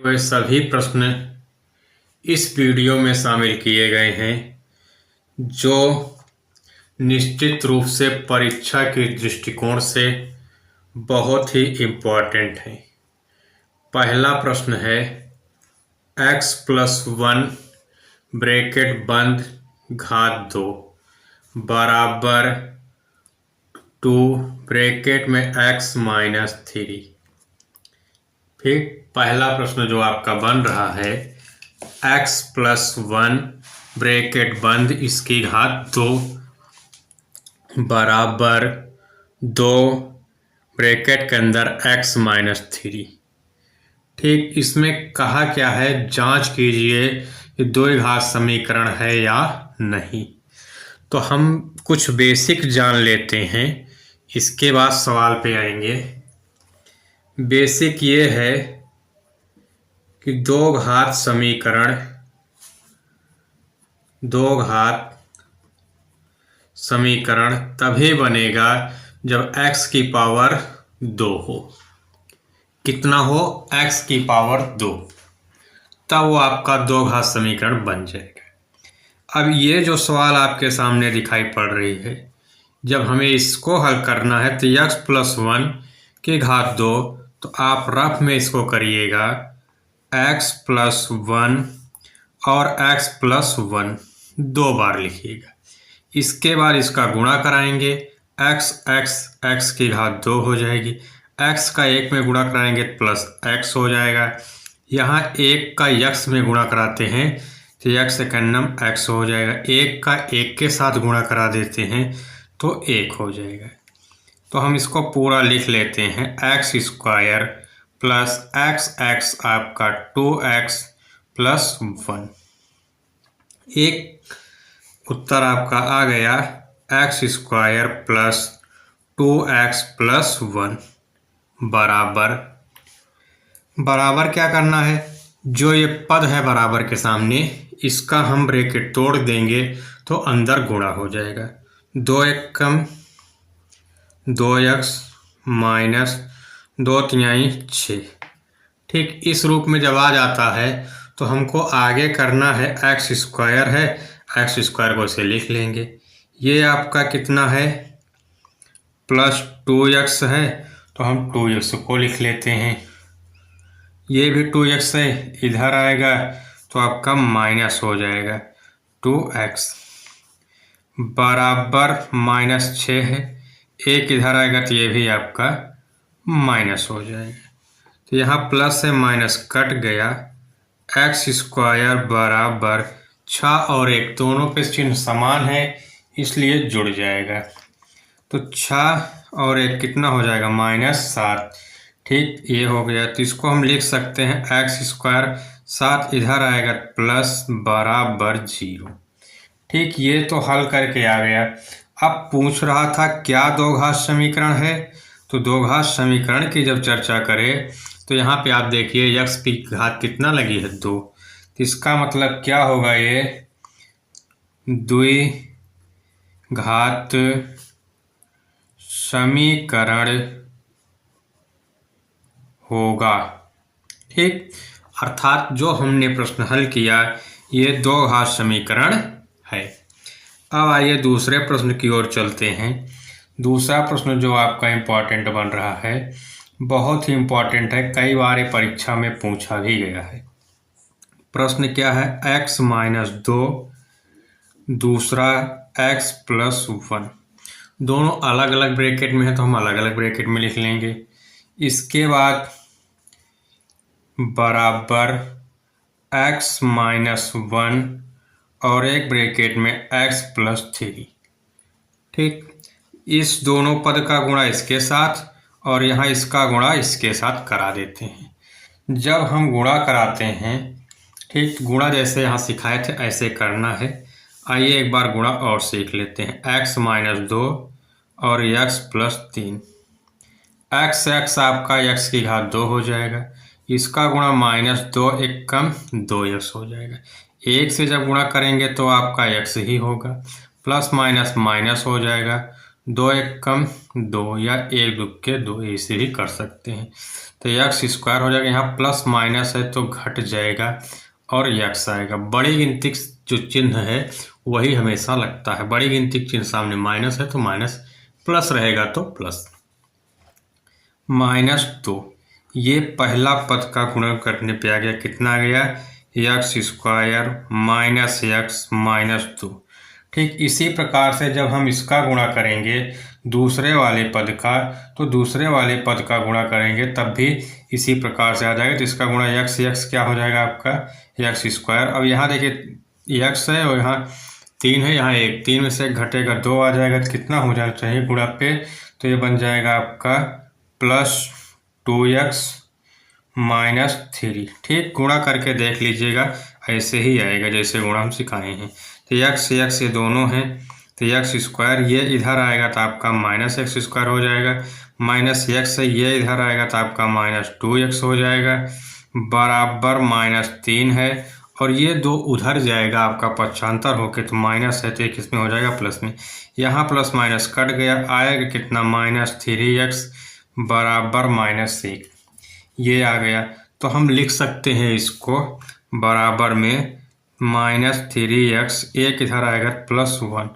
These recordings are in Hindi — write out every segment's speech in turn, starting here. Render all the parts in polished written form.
वे सभी प्रश्न इस वीडियो में शामिल किए गए हैं जो निश्चित रूप से परीक्षा के दृष्टिकोण से बहुत ही इम्पोर्टेंट है। पहला प्रश्न है x+1 ब्रैकेट बंद घात 2 बराबर 2 ब्रैकेट में x-3। फिर पहला प्रश्न जो आपका बन रहा है x+1 ब्रैकेट बंद इसकी घात 2 बराबर 2 ब्रैकेट के अंदर x-3। ठीक, इसमें कहा क्या है, जांच कीजिए कि द्विघात समीकरण है या नहीं। तो हम कुछ बेसिक जान लेते हैं, इसके बाद सवाल पे आएंगे। बेसिक ये है कि दो घात समीकरण तभी बनेगा जब x की पावर 2 हो। कितना हो? x की पावर 2, तब वो आपका दो घात समीकरण बन जाएगा। अब ये जो सवाल आपके सामने दिखाई पड़ रही है, जब हमें इसको हल करना है तो x+1 की घात 2, तो आप रफ में इसको करिएगा x+1 और x+1 दो बार लिखिएगा। इसके बाद इसका गुणा कराएंगे, x की घात 2 हो जाएगी, x का 1 में गुणा कराएंगे प्लस x हो जाएगा। यहाँ 1 का x में गुणा कराते हैं तो x से कन्नम x हो जाएगा, 1 का 1 के साथ गुणा करा देते हैं तो 1 हो जाएगा। तो हम इसको पूरा लिख लेते हैं, x² प्लस x आपका 2x+1। एक उत्तर आपका आ गया x² प्लस 2x+1 बराबर क्या करना है, जो ये पद है बराबर के सामने, इसका हम ब्रैकेट तोड़ देंगे तो अंदर गुणा हो जाएगा। 2 कम 2x माइनस 2×3 6। ठीक, इस रूप में जब आ जाता है तो हमको आगे करना है, x² है, x² को से लिख लेंगे। ये आपका कितना है, प्लस 2x है, तो हम 2x को लिख लेते हैं। ये भी 2x है, इधर आएगा तो आपका माइनस हो जाएगा 2x बराबर -6 है, एक इधर आएगा तो ये भी आपका माइनस हो जाएगा। तो यहाँ प्लस से माइनस कट गया, x² बराबर 6 और 1 दोनों पे चिन्ह समान है इसलिए जुड़ जाएगा। तो 6 और 1 कितना हो जाएगा, -7। ठीक, ये हो गया। तो इसको हम लिख सकते हैं x², 7 इधर आएगा प्लस बराबर 0। ठीक, ये तो हल करके आ गया। अब पूछ रहा था क्या दो घात समीकरण है, तो दो घात समीकरण की जब चर्चा करें तो यहाँ पे आप देखिए x की घात कितना लगी है, 2। तो इसका मतलब क्या होगा, ये द्विघात समीकरण होगा। ठीक, अर्थात जो हमने प्रश्न हल किया ये दो घात समीकरण है। अब आइए दूसरे प्रश्न की ओर चलते हैं। दूसरा प्रश्न जो आपका इम्पोर्टेंट बन रहा है, बहुत ही इम्पोर्टेंट है, कई बार ये परीक्षा में पूछा भी गया है। प्रश्न क्या है, x-2 दूसरा x+1, दोनों अलग अलग ब्रैकेट में है तो हम अलग अलग ब्रैकेट में लिख लेंगे। इसके बाद बराबर x-1 और एक ब्रैकेट में x+3। ठीक, इस दोनों पद का गुणा इसके साथ और यहाँ इसका गुणा इसके साथ करा देते हैं। जब हम गुणा कराते हैं, ठीक, गुणा जैसे यहाँ सिखाए थे ऐसे करना है। आइए एक बार गुणा और सीख लेते हैं, x-2 और x+3। x आपका x की घात 2 हो जाएगा, इसका गुणा -2, 1 कम 2x हो जाएगा। 1 से जब गुणा करेंगे तो आपका x ही होगा, प्लस माइनस माइनस हो जाएगा 2 एक कम 2 या 1 दुक्के 2 ऐसे भी कर सकते हैं। तो यक्स स्क्वायर हो जाएगा, यहाँ प्लस माइनस है तो घट जाएगा और यक्स आएगा। बड़ी गिनती जो चिन्ह है वही हमेशा लगता है, बड़ी गिनती चिन्ह सामने माइनस है तो माइनस, प्लस रहेगा तो प्लस। -2 ये पहला पद का गुणन करने पे आ गया, कितना आ गया, यक्स स्क्वायर माइनस यक्स -2। ठीक इसी प्रकार से जब हम इसका गुणा करेंगे दूसरे वाले पद का, तो दूसरे वाले पद का गुणा करेंगे तब भी इसी प्रकार से आ जाएगा। तो इसका गुणा यक्स यक्स क्या हो जाएगा आपका, यक्स स्क्वायर। अब यहाँ देखिए यक्स है और यहाँ 3 है, यहाँ 1, 3 में से 1 घटेगा 2 आ जाएगा, तो कितना हो जाना चाहिए गुणा पे, तो ये बन जाएगा आपका +2x -3। ठीक गुणा करके देख लीजिएगा, ऐसे ही आएगा जैसे गुणा हम सिखाए हैं। तो यक्स यक्स ये दोनों हैं, तो यक्स स्क्वायर ये इधर आएगा तो आपका -x स्क्वायर हो जाएगा, माइनस यक्स है ये इधर आएगा तो आपका -2x हो जाएगा, बराबर -3 है, और ये 2 उधर जाएगा आपका पक्षांतर होके, तो माइनस है तो एक इसमें हो जाएगा प्लस में, यहाँ प्लस माइनस कट गया, आएगा कितना -3x बराबर -1, ये आ गया। तो हम लिख सकते हैं इसको बराबर में -3x, एक इधर आएगा +1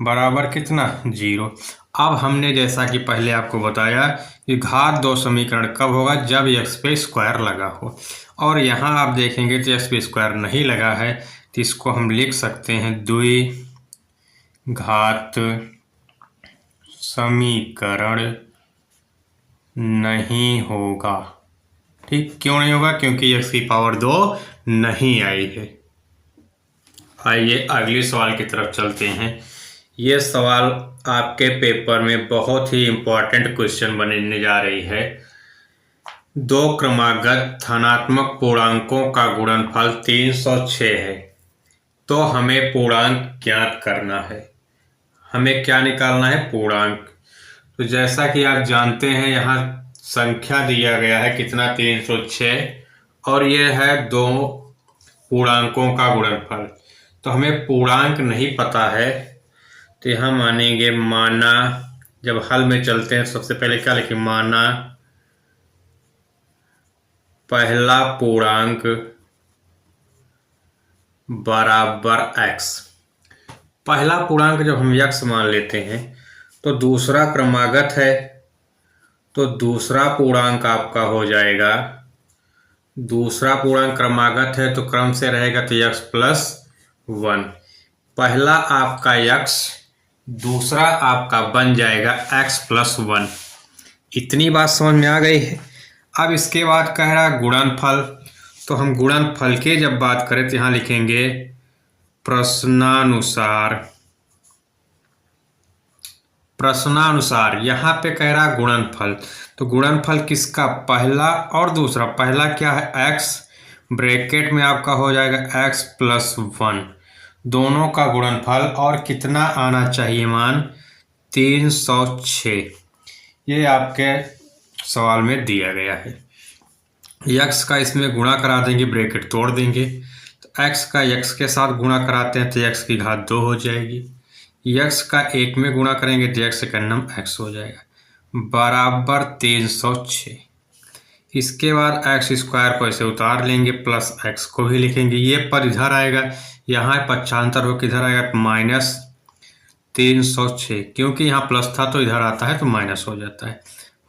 बराबर कितना 0। अब हमने जैसा कि पहले आपको बताया कि घात 2 समीकरण कब होगा, जब x पे स्क्वायर लगा हो, और यहाँ आप देखेंगे तो x पे स्क्वायर नहीं लगा है, तो इसको हम लिख सकते हैं द्विघात समीकरण नहीं होगा। ठीक क्यों नहीं होगा, क्योंकि x की पावर 2 नहीं आई है। आइए अगले सवाल की तरफ चलते हैं। ये सवाल आपके पेपर में बहुत ही इम्पोर्टेंट क्वेश्चन बनने जा रही है। 2 क्रमागत धनात्मक पूर्णांकों का गुणनफल 306 है, तो हमें पूर्णांक ज्ञात करना है। हमें क्या निकालना है, पूर्णांक। तो जैसा कि आप जानते हैं यहाँ संख्या दिया गया है कितना 306, और ये है 2 पूर्णांकों का गुणनफल। तो हमें पूर्णांक नहीं पता है, तो यहाँ मानेंगे माना, जब हल में चलते हैं सबसे पहले क्या लिखें, माना पहला पूर्णांक बराबर x। पहला पूर्णांक जब हम x मान लेते हैं तो दूसरा क्रमागत है, तो दूसरा पूर्णांक आपका हो जाएगा, दूसरा पूर्णांक क्रमागत है तो क्रम से रहेगा तो x + 1। पहला आपका x, दूसरा आपका बन जाएगा x + 1। इतनी बात समझ में आ गई है। अब इसके बाद कह रहा गुणनफल, तो हम गुणनफल के जब बात करें तो यहाँ लिखेंगे प्रश्नानुसार यहाँ पे कह रहा गुणनफल, तो गुणनफल किसका, पहला और दूसरा। पहला क्या है x, ब्रैकेट में आपका हो जाएगा x + 1, दोनों का गुणनफल, और कितना आना चाहिए मान 306। ये आपके सवाल में दिया गया है। x का इसमें गुणा करा देंगे, ब्रैकेट तोड़ देंगे, तो x का x के साथ गुणा कराते हैं तो x की घात 2 हो जाएगी, x का 1 में गुणा करेंगे तो x का नम x हो जाएगा, बराबर 306। इसके बाद x स्क्वायर को ऐसे उतार लेंगे, प्लस x को भी लिखेंगे, ये पद इधर आएगा, यहाँ पक्षांतर हो किधर आएगा -306, क्योंकि यहाँ प्लस था तो इधर आता है तो माइनस हो जाता है,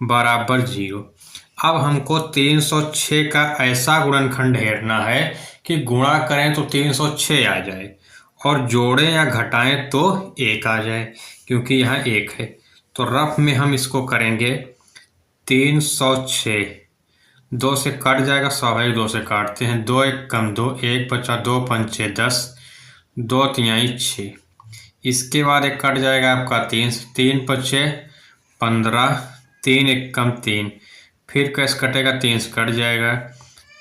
बराबर 0। अब हमको 306 का ऐसा गुणनखंड हेरना है कि गुणा करें तो 306 आ जाए, और जोड़ें या घटाएं तो 1 आ जाए, क्योंकि यहाँ 1 है। तो रफ में हम इसको करेंगे 306, 2 से कट जाएगा, स्वाभाविक 2 से काटते हैं, 2 एक कम 2, 1 बचा, 2 पंचे 10, 2 तिहाई 6। इसके बाद एक कट जाएगा आपका 3, 3 पचे 15, 3 एक कम 3, फिर कैसे कटेगा, 3 से कट जाएगा,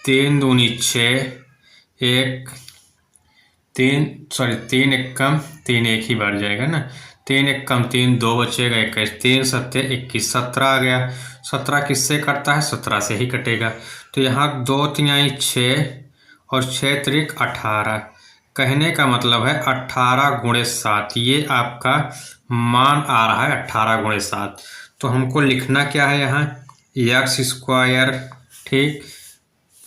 3 दूनी 6, 3 एक कम 3, एक ही बढ़ जाएगा ना, 3 एक कम 3, 2 बचेगा 21, 3 सत्ते 21, 17 आ गया। 17 किससे कटता है, 17 से ही कटेगा। तो यहाँ 2 तिहाई 6 और 6 त्रिक 18, कहने का मतलब है 18 गुणे 7, ये आपका मान आ रहा है 18 गुणे 7। तो हमको लिखना क्या है यहाँ, एक्स स्क्वायर, ठीक,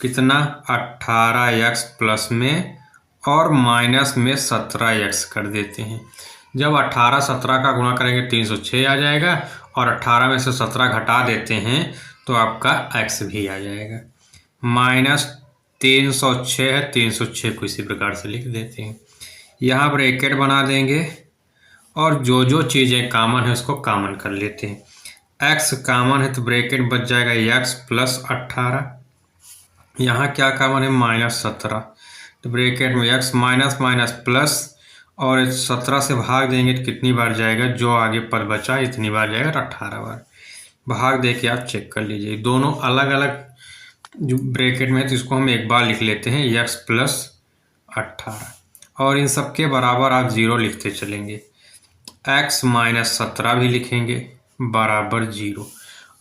कितना 18x प्लस में और माइनस में 17x कर देते हैं। जब 18 17 का गुणा करेंगे 306 आ जाएगा, और 18 में से 17 घटा देते हैं तो आपका x भी आ जाएगा। माइनस 306 है, 306 को इसी प्रकार से लिख देते हैं। यहाँ ब्रैकेट बना देंगे और जो जो चीज़ें कॉमन है उसको कॉमन कर लेते हैं। x कॉमन है तो ब्रैकेट बच जाएगा x प्लस 18। यहाँ क्या कॉमन है, माइनस 17, तो ब्रैकेट में x माइनस माइनस प्लस, और 17 से भाग देंगे तो कितनी बार जाएगा, जो आगे पद बचा इतनी बार जाएगा, 18 बार। भाग दे के आप चेक कर लीजिए, दोनों अलग अलग जो ब्रैकेट में है तो इसको हम एक बार लिख लेते हैं x प्लस 18, और इन सब के बराबर आप 0 लिखते चलेंगे। x माइनस 17 भी लिखेंगे बराबर 0।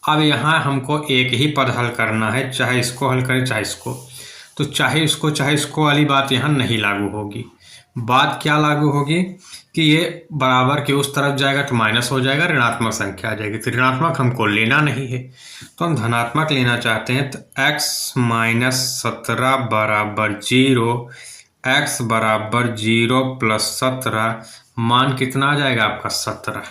अब यहाँ हमको एक ही पद हल करना है, चाहे इसको हल करें चाहे इसको, तो चाहे इसको वाली बात यहाँ नहीं लागू होगी। बात क्या लागू होगी कि ये बराबर के उस तरफ जाएगा तो माइनस हो जाएगा, ऋणात्मक संख्या आ जाएगी, तो ऋणात्मक हमको लेना नहीं है, तो हम धनात्मक लेना चाहते हैं। तो x माइनस 17 बराबर 0, x बराबर 0 प्लस 17, मान कितना आ जाएगा आपका 17,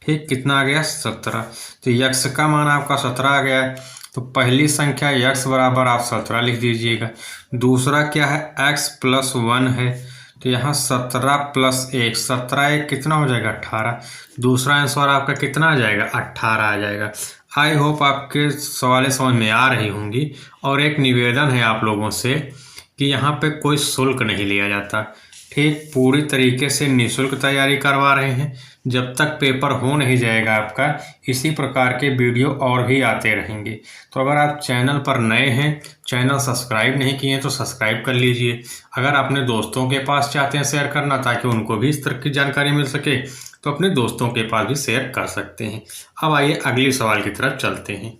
ठीक, कितना आ गया 17। तो x का मान आपका 17 आ गया है, तो पहली संख्या x बराबर आप 17 लिख दीजिएगा। दूसरा क्या है, x प्लस 1 है, तो यहाँ 17 प्लस 1, 17 1 कितना हो जाएगा 18। दूसरा आंसर आपका कितना आ जाएगा, 18 आ जाएगा। आई होप आपके सवालें समझ में आ रही होंगी। और एक निवेदन है आप लोगों से कि यहाँ पे कोई शुल्क नहीं लिया जाता, ठीक, पूरी तरीके से निःशुल्क तैयारी करवा रहे हैं। जब तक पेपर हो नहीं जाएगा आपका, इसी प्रकार के वीडियो और भी आते रहेंगे। तो अगर आप चैनल पर नए हैं, चैनल सब्सक्राइब नहीं किए हैं तो सब्सक्राइब कर लीजिए। अगर अपने दोस्तों के पास चाहते हैं शेयर करना ताकि उनको भी इस तरह की जानकारी मिल सके, तो अपने दोस्तों के पास भी शेयर कर सकते हैं। अब आइए अगले सवाल की तरफ चलते हैं।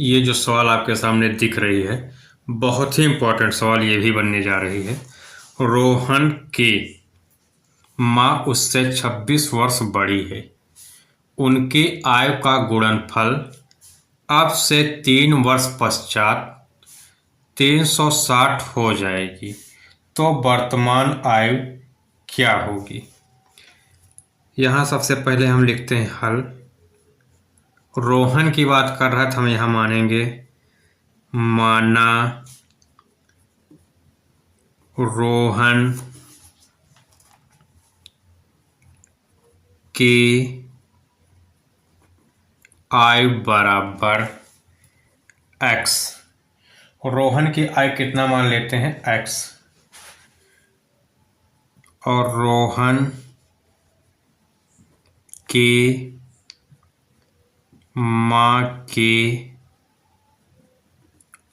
ये जो सवाल आपके सामने दिख रही है, बहुत ही इम्पोर्टेंट सवाल ये भी बनने जा रही है। रोहन की माँ उससे 26 वर्ष बड़ी है, उनकी आयु का गुणनफल अब से 3 वर्ष पश्चात 360 हो जाएगी, तो वर्तमान आयु क्या होगी। यहाँ सबसे पहले हम लिखते हैं हल। रोहन की बात कर रहा है तो हम यहाँ मानेंगे माना रोहन की आयु बराबर x। रोहन की आयु कितना मान लेते हैं, x, और रोहन की माँ की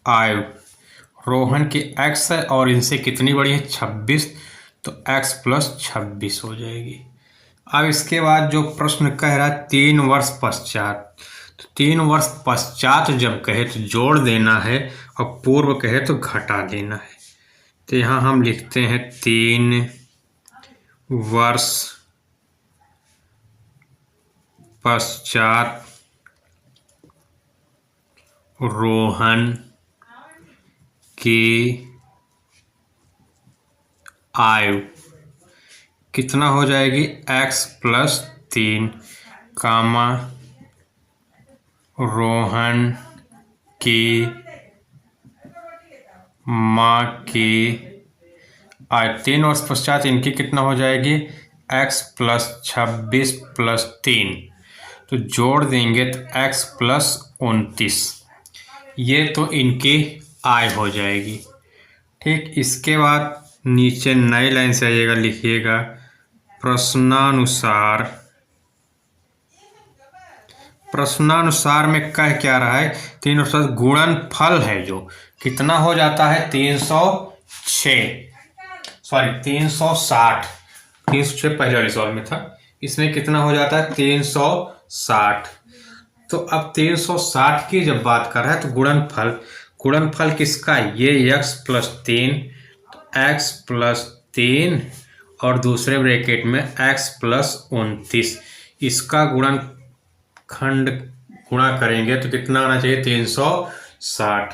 आयु, रोहन की x है और इनसे कितनी बड़ी है 26, तो x प्लस 26 हो जाएगी। अब इसके बाद जो प्रश्न कह रहा है 3 वर्ष पश्चात, तो 3 वर्ष पश्चात जब कहे तो जोड़ देना है और पूर्व कहे तो घटा देना है। तो यहाँ हम लिखते हैं 3 वर्ष पश्चात रोहन की आयु कितना हो जाएगी, x प्लस 3, कामा रोहन की माँ की आयु 3 वर्ष पश्चात इनकी कितना हो जाएगी, x प्लस 26 प्लस 3, तो जोड़ देंगे तो x प्लस 29, ये तो इनकी आय हो जाएगी। ठीक, इसके बाद नीचे नई लाइन से आइएगा, लिखिएगा प्रश्नानुसार में कह क्या रहा है, 3 वर्ष गुणनफल है जो कितना हो जाता है 360 पहले वाले सवाल में था, इसमें कितना हो जाता है 360। तो अब 360 की जब बात कर रहा है तो गुणनफल किसका, ये x प्लस 3, तो x प्लस 3 और दूसरे ब्रैकेट में x प्लस 29, इसका गुणनखंड गुणा करेंगे तो कितना आना चाहिए 360।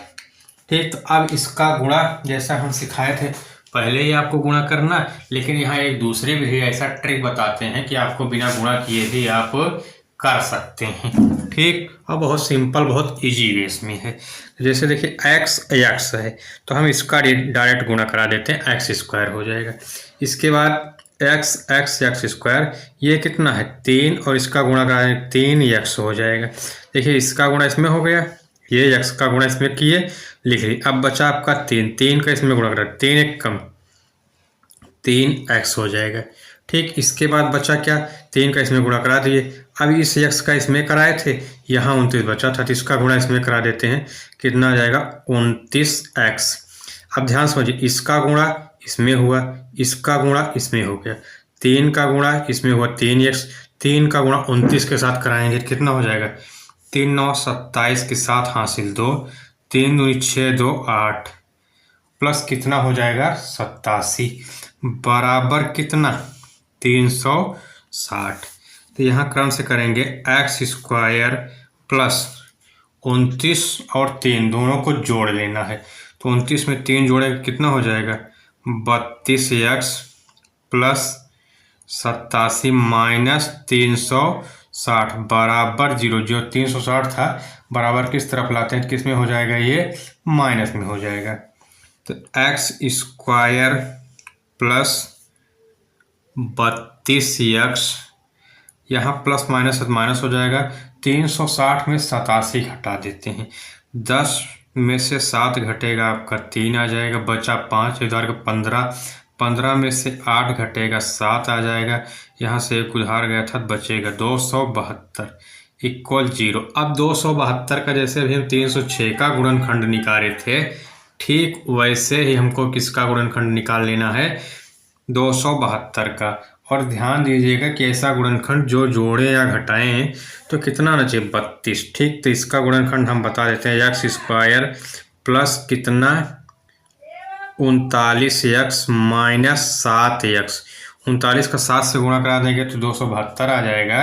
ठीक, तो अब इसका गुणा जैसा हम सिखाए थे पहले ही आपको गुणा करना, लेकिन यहाँ एक दूसरे भी ऐसा ट्रिक बताते हैं कि आपको बिना गुणा किए भी आप कर सकते हैं। ठीक, और बहुत सिंपल बहुत इजी वे इसमें है। जैसे देखिए x है तो हम इसका डायरेक्ट गुणा करा देते हैं, एक्स स्क्वायर हो जाएगा। इसके बाद एक्स स्क्वायर ये कितना है 3 और इसका गुणा करा 3x हो जाएगा। देखिए इसका गुणा इसमें हो गया, ये x का गुणा इसमें किए लिख ली। अब बचा आपका 3 का इसमें गुणा करा 3 एक कम 3x हो जाएगा। ठीक, इसके बाद बचा क्या 3 का इसमें गुणा करा दिए। अब इस x का इसमें कराए थे, यहाँ 29 बचा था तो इसका गुणा इसमें करा देते हैं, कितना आ जाएगा 29x। अब ध्यान समझिए, इसका गुणा इसमें हुआ, इसका गुणा इसमें हो गया, 3 का गुणा इसमें हुआ 3x, 3 का गुणा 29 के साथ कराएंगे कितना हो जाएगा 3 9 27 के साथ हासिल 2, 3 दूनी 6 2 8 प्लस कितना हो जाएगा 87 बराबर कितना 360। तो यहाँ क्रम से करेंगे एक्स स्क्वायर प्लस 29 और 3 दोनों को जोड़ लेना है, तो 29 में 3 जोड़ेंगे कितना हो जाएगा 32x प्लस 87 माइनस 360 बराबर 0। जो 360 था बराबर किस तरफ लाते हैं, किस में हो जाएगा ये माइनस में हो जाएगा। तो एक्स स्क्वायर प्लस 32x, यहाँ प्लस माइनस माइनस हो जाएगा, 360 में 87 घटा देते हैं, 10 में से 7 घटेगा आपका 3 आ जाएगा, बचा 5 इधर का 15 में से 8 घटेगा 7 आ जाएगा, यहाँ से एक उधार गया था बचेगा 272 इक्वल 0। अब 272 का जैसे अभी हम 306 का गुणनखंड निकाले थे, ठीक वैसे ही हमको किसका गुणनखंड निकाल लेना है 272 का। और ध्यान दीजिएगा कि ऐसा गुणनखंड जो जोड़े या घटाएं तो कितना आना चाहिए 32। ठीक, तो इसका गुणनखंड हम बता देते हैं एक्स स्क्वायर प्लस कितना 39x माइनस 7x, 39 का 7 से गुणा करा देंगे तो 272 आ जाएगा,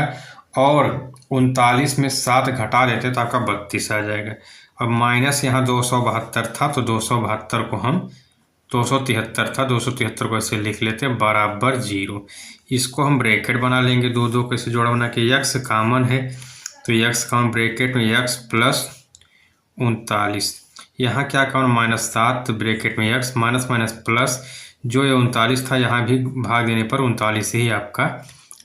और 39 में 7 घटा देते तो आपका 32 आ जाएगा। अब माइनस यहाँ 272 था तो 272 को हम 273 था 273 को ऐसे लिख लेते हैं बराबर 0। इसको हम ब्रैकेट बना लेंगे, दो कैसे जोड़ा बना के, x कॉमन है तो x कॉमन ब्रैकेट में x प्लस 39, यहाँ क्या कॉमन माइनस 7 तो ब्रैकेट में x माइनस माइनस प्लस, जो ये 39 था यहाँ भी भाग देने पर 39 ही आपका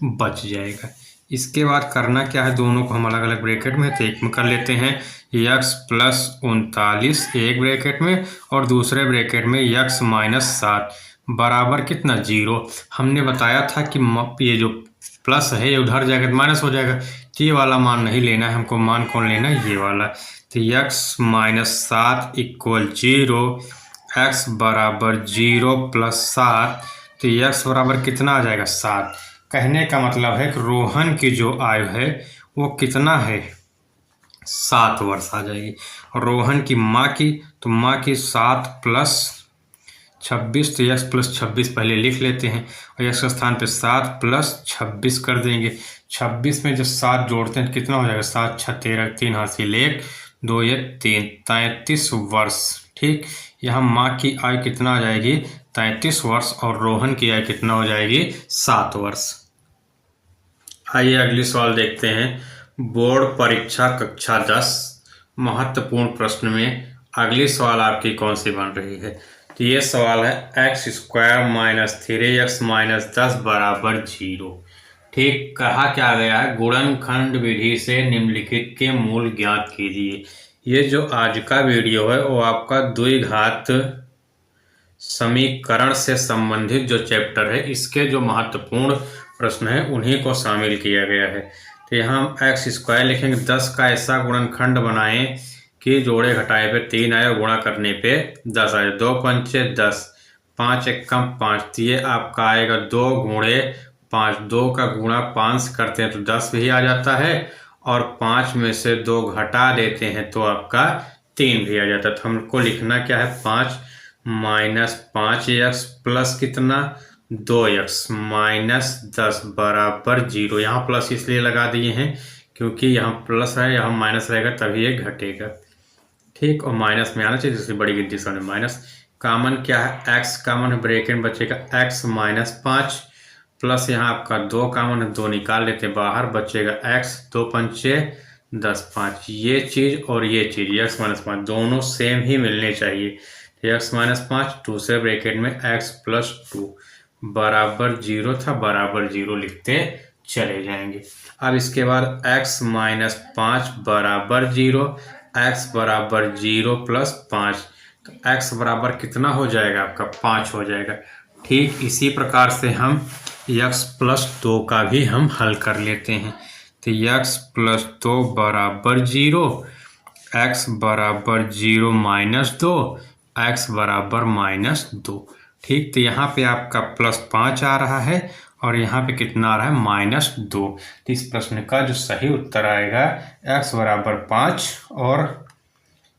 बच जाएगा। इसके बाद करना क्या है, दोनों को हम अलग अलग ब्रैकेट में तो एक में कर लेते हैं, x प्लस 39 एक ब्रैकेट में और दूसरे ब्रैकेट में x माइनस 7 बराबर कितना 0। हमने बताया था कि ये जो प्लस है ये उधर जाएगा माइनस हो जाएगा, ये वाला मान नहीं लेना है हमको, मान कौन लेना है ये वाला। तो x माइनस 7 इक्वल 0, x बराबर 0 प्लस 7, तो x बराबर कितना आ जाएगा 7। कहने का मतलब है कि रोहन की जो आयु है वो कितना है 7 वर्ष आ जाएगी, और रोहन की माँ की तो माँ की 7 प्लस 26, तो x प्लस 26 पहले लिख लेते हैं और x के स्थान पे 7 प्लस 26 कर देंगे। 26 में जब 7 जोड़ते हैं कितना हो जाएगा 7 6 13, 3 हासिल 1 2 ये 3 33 वर्ष। ठीक, यहाँ माँ की आयु कितना आ जाएगी 33 वर्ष और रोहन की आयु कितना हो जाएगी 7 वर्ष। आइए अगली सवाल देखते हैं। बोर्ड परीक्षा कक्षा 10 महत्वपूर्ण प्रश्न में अगली सवाल आपकी कौन सी बन रही है, तो ये सवाल है x square minus 3x minus 10 बराबर 0। ठीक, कहा क्या गया है गुणनखंड विधि से निम्नलिखित के मूल ज्ञात कीजिए। ये जो आज का वीडियो है वो आपका द्विघात समीकरण से संबंधित जो चैप्टर है इसके जो महत्वपूर्ण प्रश्न है उन्हीं को शामिल किया गया है। तो यहाँ हम एक्स स्क्वायर लिखेंगे, 10 का ऐसा गुणनखंड बनाएं कि जोड़े घटाए पे 3 आए और गुणा करने पे 10 आए, 2 पंचे 10, 5 एक कम 5, तो ये आपका आएगा 2 गुणे 5, 2 का गुणा 5 करते हैं तो 10 भी आ जाता है, और 5 में से 2 घटा देते हैं तो आपका 3 भी आ जाता है। तो हमको लिखना क्या है 5 -5x प्लस कितना 2x -10 बराबर 0। यहाँ प्लस इसलिए लगा दिए हैं क्योंकि यहाँ प्लस है, यहाँ माइनस रहेगा तभी ये घटेगा। ठीक, और माइनस में आना चाहिए, दूसरी बड़ी गिनती सामने माइनस। कॉमन क्या है, x कॉमन है, ब्रैकेट में बचेगा x -5 प्लस यहाँ आपका 2 कॉमन है, 2 निकाल लेते बाहर, बचेगा x 2 पंचे 10 5। ये चीज़ और ये चीज़ x -5 दोनों सेम ही मिलने चाहिए। x -5 2 से ब्रैकेट में x + 2 बराबर 0 था, बराबर 0 लिखते चले जाएंगे। अब इसके बाद x -5 बराबर 0, x बराबर 0 + 5, तो x बराबर कितना हो जाएगा आपका 5 हो जाएगा। ठीक इसी प्रकार से हम x + 2 का भी हम हल कर लेते हैं। तो x + 2 बराबर 0, x बराबर 0 - 2, x बराबर -2। ठीक, तो यहाँ पे आपका +5 आ रहा है और यहाँ पे कितना आ रहा है -2। तो इस प्रश्न का जो सही उत्तर आएगा x बराबर 5 और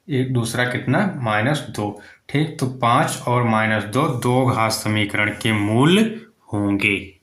एक दूसरा कितना -2। ठीक, तो 5 और -2 दो घात समीकरण के मूल होंगे।